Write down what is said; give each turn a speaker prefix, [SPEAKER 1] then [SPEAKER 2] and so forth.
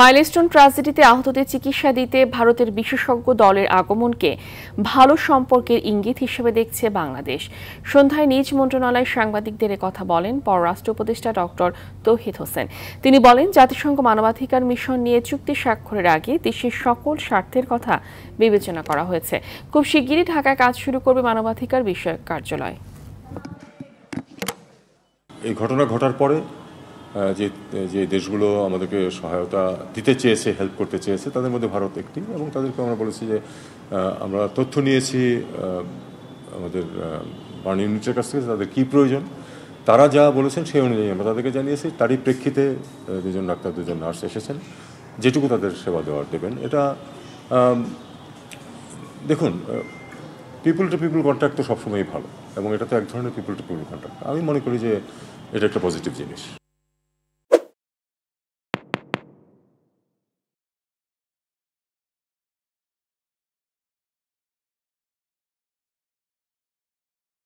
[SPEAKER 1] Milestone ট্র্যাজেডিতে আহতদের চিকিৎসা দিতে ভারতের বিশেষজ্ঞ দলের আগমনকে ভালো সম্পর্কের ইঙ্গিত হিসেবে দেখছে বাংলাদেশ। সন্ধ্যায় নিজ মন্ত্রণালয়ে সাংবাদিকদের কথা বলেন পররাষ্ট্র উপদেষ্টা ডক্টর তৌহিদ হোসেন। তিনি বলেন, জাতিসংঘ মানবাধিকার মিশন নিয়ে চুক্তি স্বাক্ষরের আগে দেশের সকল স্বার্থের কথা বিবেচনা করা হয়েছে। খুব শিগগিরই ঢাকায় কাজ শুরু করবে মানবাধিকার বিষয়ক কার্যালয়।
[SPEAKER 2] এই ঘটনা ঘটার পরে যে দেশগুলো আমাদেরকে সহায়তা দিতে চেয়েছে, হেল্প করতে চেয়েছে, তাদের মধ্যে ভারত একটি, এবং তাদেরকে আমরা বলেছি যে আমরা তথ্য নিয়েছি আমাদের বার্ন ইউনিটের কাছ থেকে তাদের কী প্রয়োজন। তারা যা বলেছেন সেই অনুযায়ী আমরা তাদেরকে জানিয়েছি। তারই প্রেক্ষিতে দুজন ডাক্তার, দুজন নার্স এসেছেন, যেটুকু তাদের সেবা দেওয়ার দেবেন। এটা দেখুন, পিপুল টু পিপুল কন্ট্যাক্ট তো সবসময়ই ভালো, এবং এটা তো এক ধরনের পিপুল টু পিপুল কন্ট্যাক্ট। আমি মনে করি যে এটা একটা পজিটিভ জিনিস।